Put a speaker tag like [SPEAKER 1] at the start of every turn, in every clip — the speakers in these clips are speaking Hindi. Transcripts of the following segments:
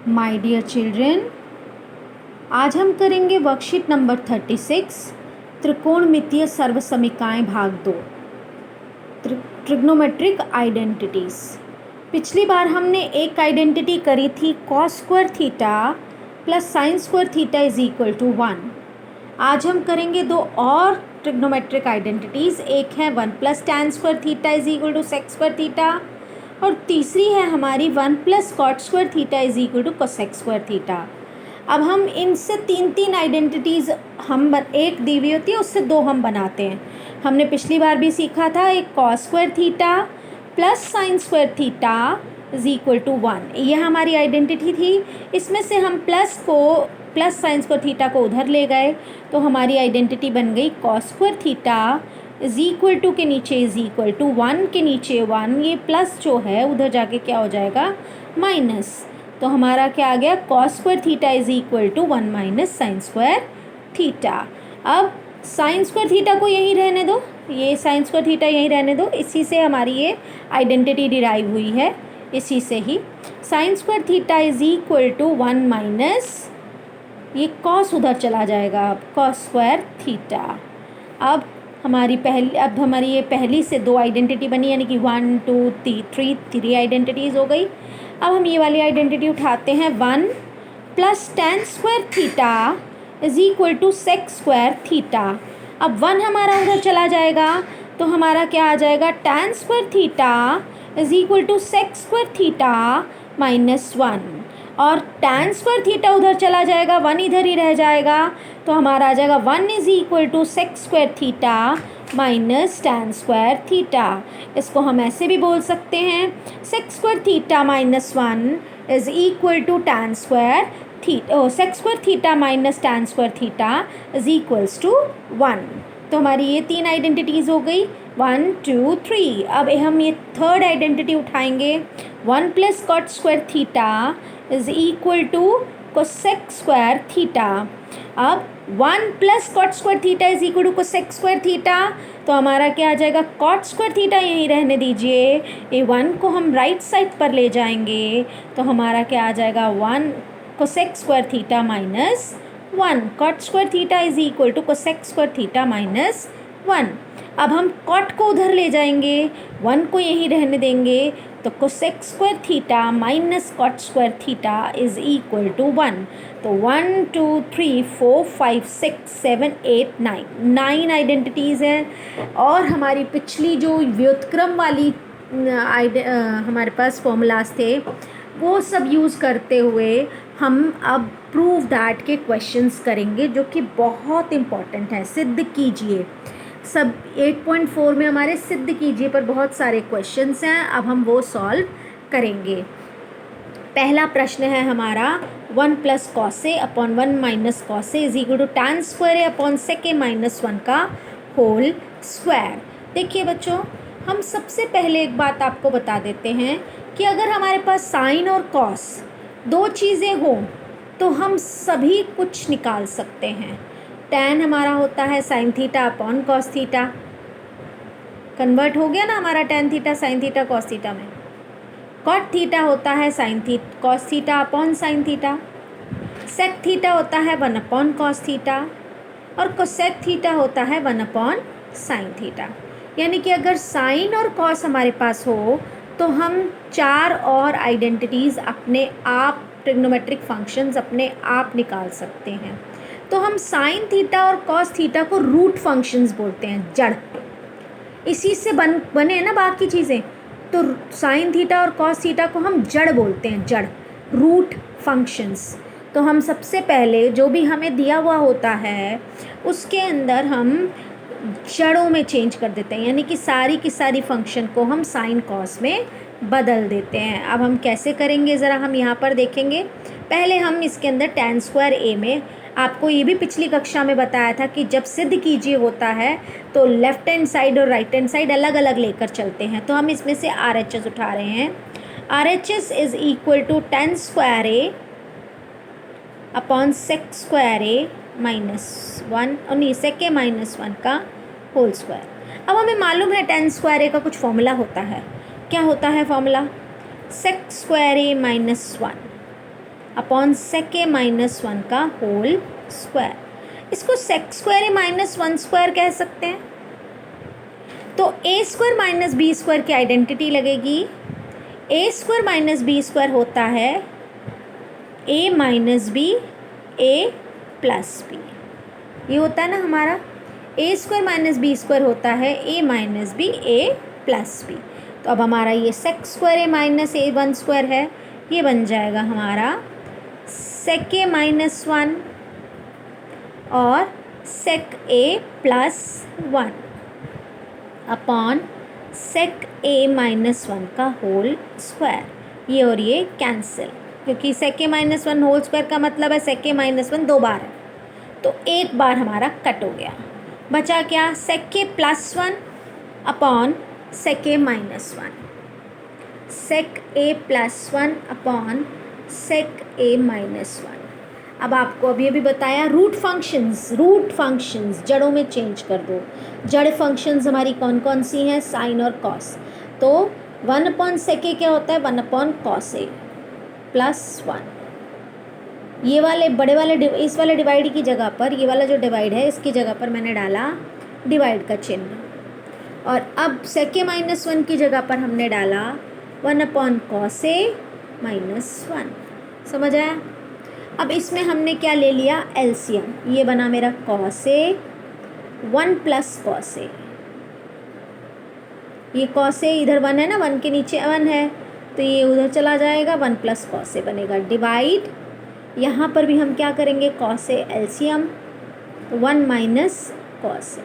[SPEAKER 1] माय डियर चिल्ड्रन, आज हम करेंगे वर्कशीट नंबर 36 त्रिकोणमितीय सर्वसमीकाएं भाग 2 ट्रिग्नोमेट्रिक आइडेंटिटीज। पिछली बार हमने एक आइडेंटिटी करी थी cos square theta plus sine square theta is equal to 1। आज हम करेंगे दो और ट्रिग्नोमेट्रिक आइडेंटिटीज़। एक है 1 plus tan square theta is equal to sec square theta और तीसरी है हमारी 1 plus cot square theta is equal to cosec square theta. अब हम इनसे तीन आइडेंटिटीज़ हम एक दी हुई होती है उससे दो हम बनाते हैं। हमने पिछली बार भी सीखा था एक cos square theta plus sine square theta is equal to 1, यह हमारी आइडेंटिटी थी। इसमें से हम प्लस साइन स्क्वायर थीटा को उधर ले गए तो हमारी आइडेंटिटी बन गई cos square theta is equal to के नीचे इज इक्वल टू 1 के नीचे 1, ये प्लस जो है उधर जाके क्या हो जाएगा माइनस। तो हमारा क्या आ गया cos square theta is equal to 1 minus sine square theta. अब साइन स्क्वायर थीटा को यहीं रहने दो, ये साइन स्क्वायर थीटा यहीं रहने दो, इसी से हमारी ये आइडेंटिटी डिराइव हुई है, इसी से ही sine square theta is equal to 1 minus ये कॉस उधर चला जाएगा अब कॉस स्क्वायर थीटा। अब हमारी ये पहली से दो आइडेंटिटी बनी, यानी कि 1 2 3 आइडेंटिटीज़ हो गई। अब हम ये वाली आइडेंटिटी उठाते हैं 1 plus tan square theta is equal to sec square theta. अब 1 हमारा उधर चला जाएगा तो हमारा क्या आ जाएगा tan square theta is equal to sec square theta minus 1, और टैन स्क्वायर थीटा उधर चला जाएगा 1 इधर ही रह जाएगा तो हमारा आ जाएगा 1 is equal to sec square theta minus tan square theta. इसको हम ऐसे भी बोल सकते हैं sec square theta minus 1 is equal to tan square theta, sec square theta minus tan square theta is equals to 1। तो हमारी ये तीन आइडेंटिटीज़ हो गई 1 2 3। अब हम ये थर्ड आइडेंटिटी उठाएंगे 1 plus cot square theta is equal to cosec square theta. अब 1 plus cot square theta is equal to cosec square theta, तो हमारा क्या आ जाएगा कॉट स्क्वायर थीटा यहीं रहने दीजिए, ये 1 को हम राइट साइड पर ले जाएंगे तो हमारा क्या आ जाएगा 1 cosec square theta minus 1। Cot square theta is equal to cosec square theta minus 1। अब हम कॉट को उधर ले जाएंगे 1 को यहीं रहने देंगे तो cosec square theta minus cot square theta is equal to 1। तो 1 2 3 4 5 6 7 8 9 आइडेंटिटीज़ हैं। और हमारी पिछली जो व्युत्क्रम वाली हमारे पास फॉर्मूलाज थे वो सब यूज़ करते हुए हम अब प्रूव दैट के क्वेश्चंस करेंगे जो कि बहुत इम्पॉर्टेंट है। सिद्ध कीजिए, सब 8.4 में हमारे सिद्ध कीजिए पर बहुत सारे क्वेश्चंस हैं, अब हम वो सॉल्व करेंगे। पहला प्रश्न है हमारा 1 plus cos A upon 1 minus cos A is equal to tan square A upon sec A minus 1 का होल स्क्वायर। देखिए बच्चों, हम सबसे पहले एक बात आपको बता देते हैं कि अगर हमारे पास साइन और कॉस दो चीज़ें हों तो हम सभी कुछ निकाल सकते हैं। टैन हमारा होता है sine theta upon cos theta, convert हो गया ना हमारा tan theta sine theta cos theta में। कॉट थीटा होता है cos theta upon sine theta. Sec theta होता है 1 अपॉन कॉस थीटा और कोसेक थीटा होता है 1 अपॉन साइन थीटा। यानी कि अगर साइन और कॉस हमारे पास हो तो हम 4 और आइडेंटिटीज़ अपने आप ट्रिग्नोमेट्रिक फंक्शंस अपने आप निकाल सकते हैं। तो हम साइन थीटा और कॉस थीटा को रूट फंक्शंस बोलते हैं, जड़। इसी से बने हैं ना बाकी चीज़ें, तो साइन थीटा और कॉस थीटा को हम जड़ बोलते हैं, जड़, रूट फंक्शंस। तो हम सबसे पहले जो भी हमें दिया हुआ होता है उसके अंदर हम जड़ों में चेंज कर देते हैं, यानी कि सारी की सारी फंक्शन को हम साइन कॉस में बदल देते हैं। अब हम कैसे करेंगे ज़रा हम यहाँ पर देखेंगे। पहले हम इसके अंदर टैन स्क्वायर ए में, आपको ये भी पिछली कक्षा में बताया था कि जब सिद्ध कीजिए होता है तो लेफ़्ट हैंड साइड और राइट हैंड साइड अलग अलग लेकर चलते हैं। तो हम इसमें से आर एच एस उठा रहे हैं। R H S is equal to tan square A upon sec square A minus 1 और नहीं सेक ए माइनस 1 का होल स्क्वायर। अब हमें मालूम है टैन स्क्वायर ए का कुछ फॉर्मूला होता है। क्या होता है formula? Sec square A minus 1। Upon sec A minus one का होल स्क्वायर। इसको सेक square A minus one square कह सकते हैं। तो ए स्क्वायर माइनस बी स्क्वायर की आइडेंटिटी लगेगी। ए स्क्वायर माइनस बी स्क्वायर होता है ए माइनस बी ए प्लस बी। ये होता है ना हमारा, ए स्क्वायर माइनस बी स्क्वायर होता है ए माइनस बी ए प्लस बी। तो अब हमारा ये सेक square A minus A one square है, ये बन जाएगा हमारा सेक ए माइनस वन और सेक ए plus one upon sec A minus one का होल स्क्वायर। ये और ये कैंसिल, क्योंकि सेक A minus one whole square का मतलब है सेक ए माइनस वन 2 बार है, तो एक बार हमारा कट हो गया। बचा क्या, सेक ए plus one upon sec A minus one, sec A plus one upon sec A minus one. अब आपको अभी बताया रूट फंक्शंस जड़ों में चेंज कर दो। जड़ फंक्शंस हमारी कौन कौन सी हैं, साइन और कॉस। तो 1 अपॉन सेक ए क्या होता है, 1 अपॉन कॉस ए प्लस 1। ये वाले बड़े वाले इस वाले डिवाइड की जगह पर, ये वाला जो डिवाइड है इसकी जगह पर मैंने डाला डिवाइड का चिन्ह। और अब सेक ए माइनस वन की जगह पर हमने डाला 1 अपॉन कॉस ए माइनस वन। समझ आया। अब इसमें हमने क्या ले लिया, एलसीएम। ये बना मेरा कॉस ए 1 प्लस कॉस ए। ये कॉस ए इधर 1 है ना, 1 के नीचे 1 है, तो ये उधर चला जाएगा, 1 प्लस कॉस ए बनेगा डिवाइड। यहाँ पर भी हम क्या करेंगे, cos A LCM 1 minus cos A.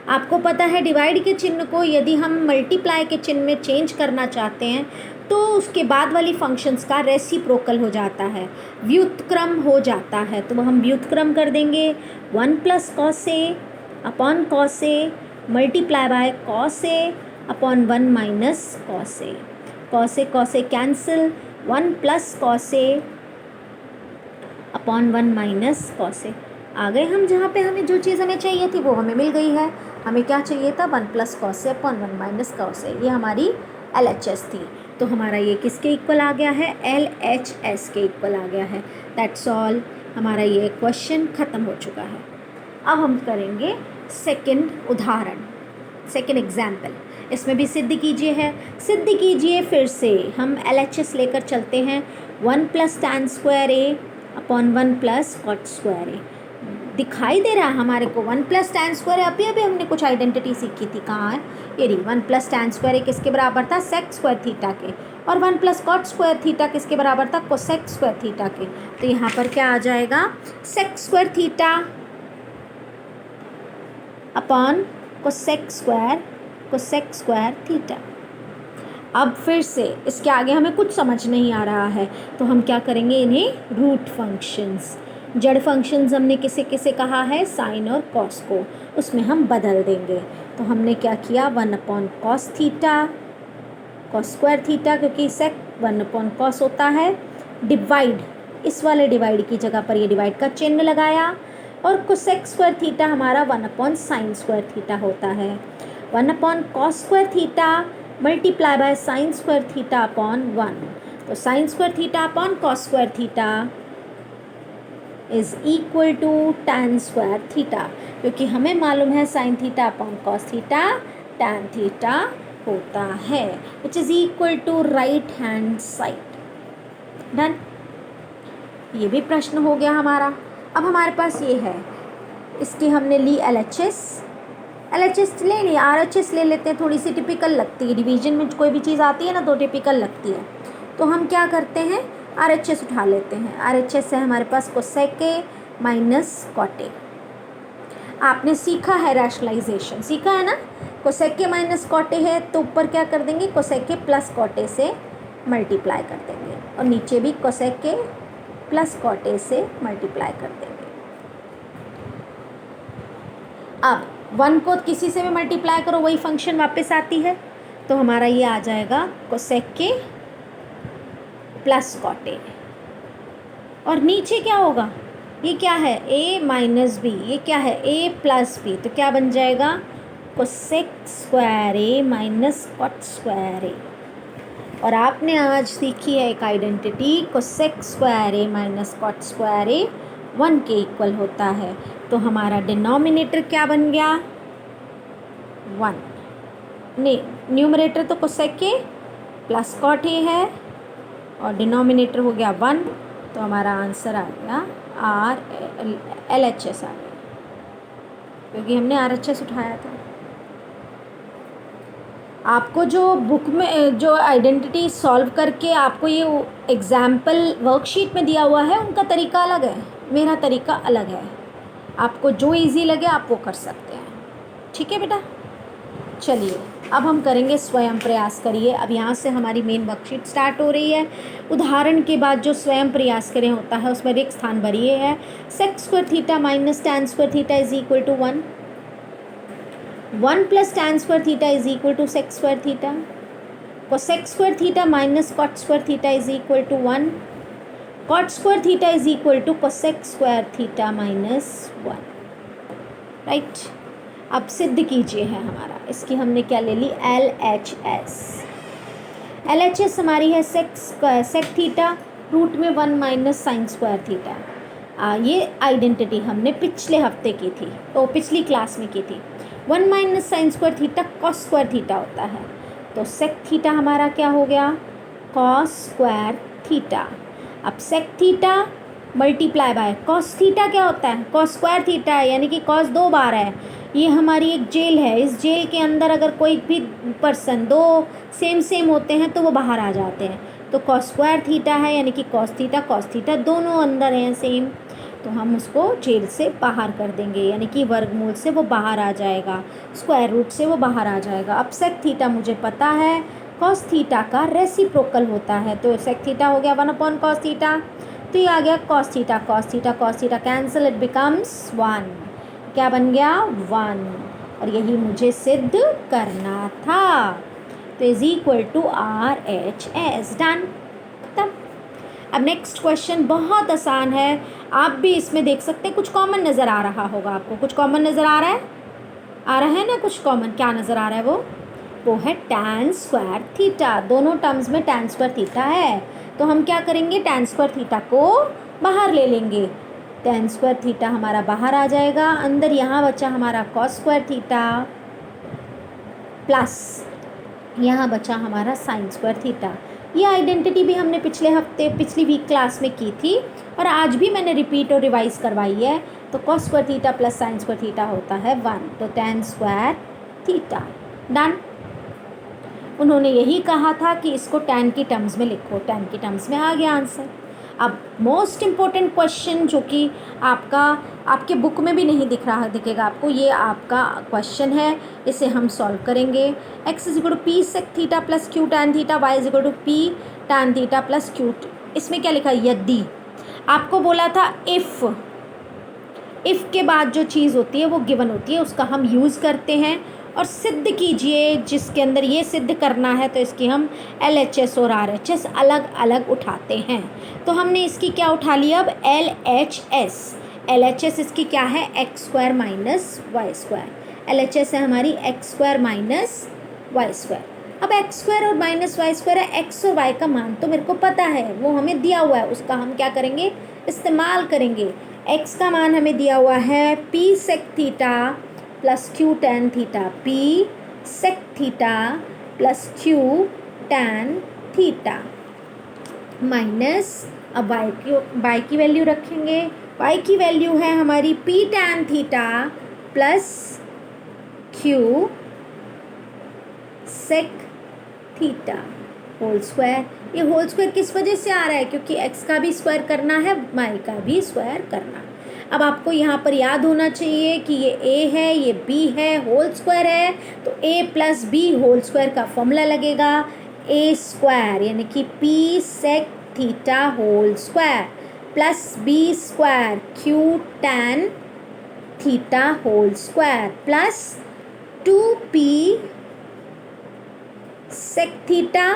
[SPEAKER 1] आपको पता है डिवाइड के चिन्ह को यदि हम मल्टीप्लाई के चिन्ह में चेंज करना चाहते हैं तो उसके बाद वाली फंक्शंस का रेसिप्रोकल हो जाता है, व्युत्क्रम हो जाता है। तो हम व्युत्क्रम कर देंगे 1 plus cos A upon cos A multiply by cos A upon 1 minus cos A cancel, 1 plus cos A upon 1 minus cos A. आ गए हम जहाँ पे हमें जो चीज़ हमें चाहिए थी वो हमें मिल गई है। हमें क्या चाहिए था, 1 plus cos A upon 1 minus cos ए। ये हमारी LHS थी। तो हमारा ये किसके इक्वल आ गया है, LHS के इक्वल आ गया है। दैट्स ऑल, हमारा ये क्वेश्चन ख़त्म हो चुका है। अब हम करेंगे सेकंड उदाहरण, सेकंड एग्जाम्पल। इसमें भी सिद्ध कीजिए फिर से। हम LHS लेकर चलते हैं। 1 plus tan square A upon 1 plus cot square ए। दिखाई दे रहा है हमारे को 1 प्लस टैन स्क्वायर है। अभी हमने कुछ आइडेंटिटी सीखी थी, कहाँ है ये रही। 1 प्लस टैन स्क्वायर किसके बराबर था, सेक स्क्वायर थीटा के। और 1 प्लस कॉट स्क्वायर थीटा किसके बराबर था, कोसेक स्क्वायर थीटा के। तो यहाँ पर क्या आ जाएगा, sec square theta upon cosec square theta. अब फिर से इसके आगे हमें कुछ समझ नहीं आ रहा है, तो हम क्या करेंगे, इन्हें रूट फंक्शंस, जड़ फंक्शंस हमने किसे किसे कहा है, साइन और कॉस को, उसमें हम बदल देंगे। तो हमने क्या किया, 1 upon cos theta cos square theta, क्योंकि सेक 1 अपॉन कॉस होता है, डिवाइड, इस वाले डिवाइड की जगह पर ये डिवाइड का चिन्ह लगाया। और कोसेक स्क्वायर थीटा हमारा 1 अपॉन साइन स्क्वायर थीटा होता है। 1 upon cos square theta multiply by sine square theta upon 1। तो sine square theta upon cos square theta is equal to tan square theta, क्योंकि हमें मालूम है sine theta upon cos theta tan theta होता है, which is equal to right hand side. Done. ये भी प्रश्न हो गया हमारा। अब हमारे पास ये है, इसकी हमने ली LHS ले ली, RHS ले लेते हैं, थोड़ी सी टिपिकल लगती है। डिवीजन में कोई भी चीज़ आती है ना तो टिपिकल लगती है। तो हम क्या करते हैं, RHS उठा लेते हैं। RHS है हमारे पास cosec A minus cot A. आपने सीखा है रैशनलाइजेशन, सीखा है ना। Cosec A minus cot A है तो ऊपर क्या कर देंगे, cosec A plus cot A से मल्टीप्लाई कर देंगे, और नीचे भी cosec A plus cot A से मल्टीप्लाई कर देंगे। अब 1 को किसी से भी मल्टीप्लाई करो वही फंक्शन वापस आती है। तो हमारा ये आ जाएगा cosec A plus cot A, और नीचे क्या होगा, ये क्या है, a माइनस बी, ये क्या है, a प्लस बी। तो क्या बन जाएगा, cosec square A minus cot square ए। और आपने आज सीखी है एक identity cosec square A minus cot square ए 1 के इक्वल होता है। तो हमारा डिनोमिनेटर क्या बन गया 1, नहीं न्यूमरेटर तो cosec A plus cot A है और डिनोमिनेटर हो गया 1। तो हमारा आंसर आ गया LHS आ गया, क्योंकि हमने RHS उठाया था। आपको जो बुक में जो आइडेंटिटी सॉल्व करके आपको ये एग्जाम्पल वर्कशीट में दिया हुआ है उनका तरीका अलग है, मेरा तरीका अलग है। आपको जो इजी लगे आप वो कर सकते हैं। ठीक है बेटा, चलिए अब हम करेंगे स्वयं प्रयास करिए। अब यहाँ से हमारी मेन वर्कशीट स्टार्ट हो रही है। उदाहरण के बाद जो स्वयं प्रयास करें होता है उसमें रिक्त स्थान भरिए है। Sec square theta minus tan square theta is equal to 1, 1 plus tan square theta is equal to sec square theta, cosec square theta minus cot square theta is equal to 1, cot square theta is equal to cosec square theta minus 1। Right, अब सिद्ध कीजिए है हमारा, इसकी हमने क्या ले ली LHS। LHS हमारी है सेक थीटा रूट में 1 माइनस साइन स्क्वायर थीटा। ये आइडेंटिटी हमने पिछले हफ्ते की थी, तो पिछली क्लास में की थी। 1 minus sine square theta cos square theta होता है। तो सेक थीटा हमारा क्या हो गया कॉस स्क्वायर थीटा। अब sec theta multiply by cos theta क्या होता है कॉस स्क्वायर थीटा है, यानी कि कॉस 2 बार है। ये हमारी एक जेल है, इस जेल के अंदर अगर कोई भी पर्सन दो सेम होते हैं तो वो बाहर आ जाते हैं। तो कॉस स्क्वायर थीटा है, यानी कि कॉस थीटा दोनों अंदर हैं सेम, तो हम उसको जेल से बाहर कर देंगे, यानी कि वर्गमूल से वो बाहर आ जाएगा, स्क्वायर रूट से वो बाहर आ जाएगा। अब सेक थीटा मुझे पता है कॉस थीटा का रेसिप्रोकल होता है, तो सेक थीटा हो गया 1 कॉस थीटा। तो ये आ गया cos theta cancel, it becomes 1। क्या बन गया 1, और यही मुझे सिद्ध करना था। तो is equal to RHS, done. खत्म। अब नेक्स्ट क्वेश्चन बहुत आसान है, आप भी इसमें देख सकते हैं कुछ कॉमन नज़र आ रहा होगा आपको। कुछ कॉमन नज़र आ रहा है ना कुछ कॉमन। क्या नज़र आ रहा है वो है टैन स्क्वायर थीटा। दोनों टर्म्स में टैन स्क्वायर थीटा है, तो हम क्या करेंगे टैन स्क्वायर थीटा को बाहर ले लेंगे। टैन स्क्वायर थीटा हमारा बाहर आ जाएगा, अंदर यहाँ बचा हमारा कॉस स्क्वायर थीटा प्लस यहाँ बचा हमारा साइन स्क्वायर थीटा। ये आइडेंटिटी भी हमने पिछली वीक क्लास में की थी और आज भी मैंने रिपीट और रिवाइज करवाई है। तो cos square theta plus sine square theta होता है 1, तो टैन स्क्वायर थीटा, डन। उन्होंने यही कहा था कि इसको टैन की टर्म्स में लिखो, टैन की टर्म्स में आ गया आंसर। अब मोस्ट इम्पोर्टेंट क्वेश्चन जो कि आपके बुक में भी नहीं दिखेगा आपको, ये आपका क्वेश्चन है, इसे हम सॉल्व करेंगे। x is equal to P sec theta plus Q tan theta, y is equal to P tan theta plus Q. इसमें क्या लिखा है यदि। आपको बोला था इफ़ के बाद जो चीज़ होती है वो गिवन होती है, उसका हम यूज़ करते हैं और सिद्ध कीजिए। जिसके अंदर ये सिद्ध करना है तो इसकी हम LHS और RHS अलग अलग उठाते हैं। तो हमने इसकी क्या उठा लिया अब LHS इसकी क्या है X square minus Y square. LHS है हमारी X square minus Y square. अब एक्स स्क्वायर और माइनस वाई स्क्वायर है, एक्स और वाई का मान तो मेरे को पता है, वो हमें दिया हुआ है, उसका हम क्या करेंगे इस्तेमाल करेंगे। एक्स का मान हमें दिया हुआ है P sec theta plus Q tan theta, P sec theta plus Q tan theta minus, अब वाई की वैल्यू रखेंगे। वाई की वैल्यू है हमारी P tan theta plus Q sec theta whole square. ये होल स्क्वायर किस वजह से आ रहा है, क्योंकि एक्स का भी स्क्वायर करना है, वाई का भी स्क्वायर करना। अब आपको यहाँ पर याद होना चाहिए कि ये a है, ये b है, होल स्क्वायर है, तो a plus B whole square का फॉर्मूला लगेगा a स्क्वायर, यानी कि p sec theta whole square plus b square q tan theta whole square plus 2p sec theta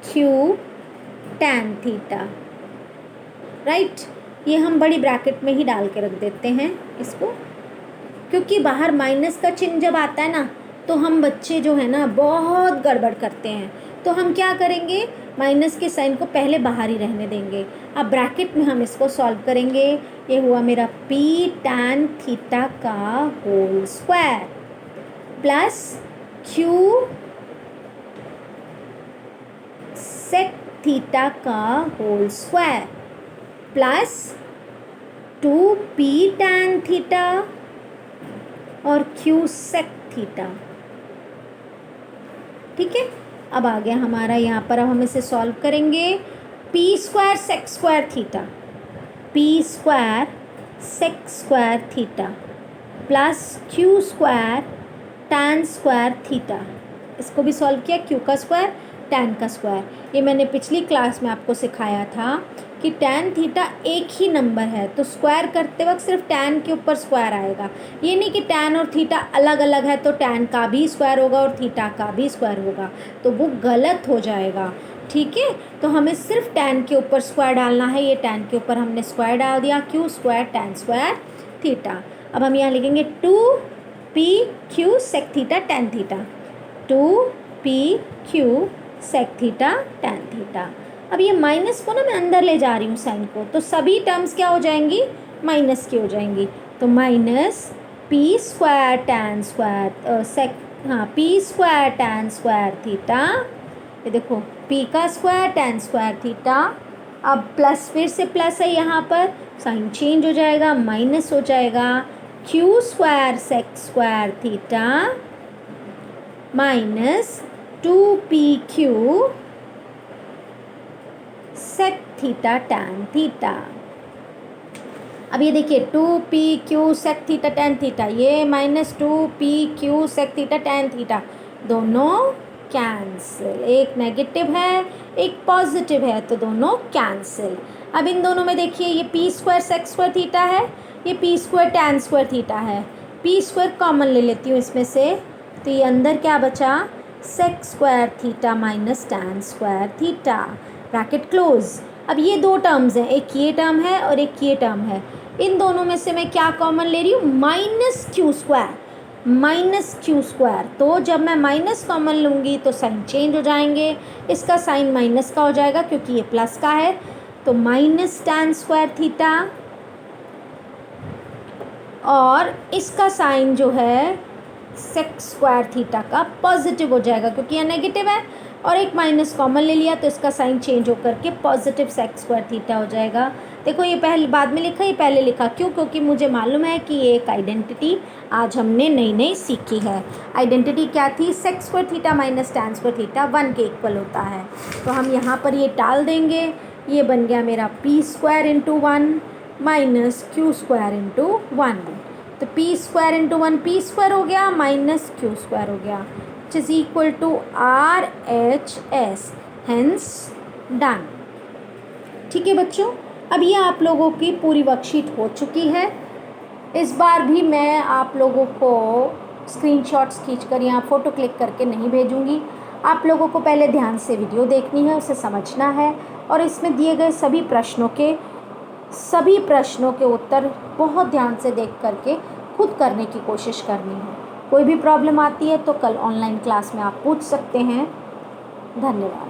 [SPEAKER 1] q tan theta, right. ये हम बड़ी ब्रैकेट में ही डाल के रख देते हैं इसको, क्योंकि बाहर माइनस का चिन्ह जब आता है ना तो हम बच्चे जो है ना बहुत गड़बड़ करते हैं। तो हम क्या करेंगे, माइनस के साइन को पहले बाहर ही रहने देंगे। अब ब्रैकेट में हम इसको सॉल्व करेंगे। ये हुआ मेरा पी टैन थीटा का whole square plus Q sec theta का whole square plus 2p tan theta और q सेक थीटा। ठीक है, अब आ गया हमारा यहाँ पर। अब हम इसे सॉल्व करेंगे। p square sec square theta, p square sec square theta plus q square tan square theta. इसको भी सॉल्व किया, q का स्क्वायर टैन का स्क्वायर। ये मैंने पिछली क्लास में आपको सिखाया था कि टैन थीटा एक ही नंबर है, तो स्क्वायर करते वक्त सिर्फ टैन के ऊपर स्क्वायर आएगा। ये नहीं कि टैन और थीटा अलग अलग है तो टैन का भी स्क्वायर होगा और थीटा का भी स्क्वायर होगा, तो वो गलत हो जाएगा। ठीक है, तो हमें सिर्फ टैन के ऊपर स्क्वायर डालना है। ये टैन के ऊपर हमने स्क्वायर डाल दिया, Q square tan square theta. अब हम यहाँ लिखेंगे 2p q sec theta tan theta, 2p q sec theta tan theta. अब ये माइनस को ना मैं अंदर ले जा रही हूँ साइन को, तो सभी टर्म्स क्या हो जाएंगी, माइनस की हो जाएंगी। तो minus P square tan square sec, हाँ P square tan square theta. ये देखो पी का स्क्वायर टैन स्क्वायर थीटा। अब प्लस, फिर से प्लस है यहाँ पर, साइन चेंज हो जाएगा, माइनस हो जाएगा। Q square sec square theta minus 2pq sec theta tan theta. अब ये देखिए 2pq sec theta tan theta, ये minus 2pq sec theta tan theta, दोनों कैंसिल। एक नेगेटिव है एक पॉजिटिव है, तो दोनों कैंसिल। अब इन दोनों में देखिए, ये P square sec square theta है, ये P square tan square theta है। पी स्क्वायर कॉमन ले लेती हूँ इसमें से, तो ये अंदर क्या बचा, sec square theta minus tan square theta, bracket close. अब ये दो टर्म्स हैं, एक ये टर्म है और एक ये टर्म है। इन दोनों में से मैं क्या कॉमन ले रही हूँ, minus Q square, minus Q square. तो जब मैं माइनस कॉमन लूँगी तो साइन चेंज हो जाएंगे, इसका साइन माइनस का हो जाएगा क्योंकि ये प्लस का है, तो माइनस टैन स्क्वायर थीटा, और इसका साइन जो है सेक स्क्वायर थीटा का पॉजिटिव हो जाएगा क्योंकि यह नेगेटिव है, और एक माइनस कॉमन ले लिया तो इसका साइन चेंज होकर के पॉजिटिव सेक स्क्वायर थीटा हो जाएगा। देखो ये पहले बाद में लिखा, ये पहले लिखा, क्यों, क्योंकि मुझे मालूम है कि ये एक आइडेंटिटी आज हमने नई नई सीखी है। आइडेंटिटी क्या थी, sec square theta minus tan square theta 1 के इक्वल होता है। तो हम यहाँ पर ये टाल देंगे, ये बन गया मेरा P square into 1 minus Q square into 1। तो P square into 1 P square हो गया माइनस क्यू स्क्वायर हो गया, which is equal to R H S, hence done. ठीक है बच्चों, अब ये आप लोगों की पूरी वर्कशीट हो चुकी है। इस बार भी मैं आप लोगों को स्क्रीनशॉट्स खींचकर यहाँ फ़ोटो क्लिक करके नहीं भेजूँगी। आप लोगों को पहले ध्यान से वीडियो देखनी है, उसे समझना है, और इसमें दिए गए सभी प्रश्नों के उत्तर बहुत ध्यान से देख करके खुद करने की कोशिश करनी है। कोई भी प्रॉब्लम आती है तो कल ऑनलाइन क्लास में आप पूछ सकते हैं। धन्यवाद।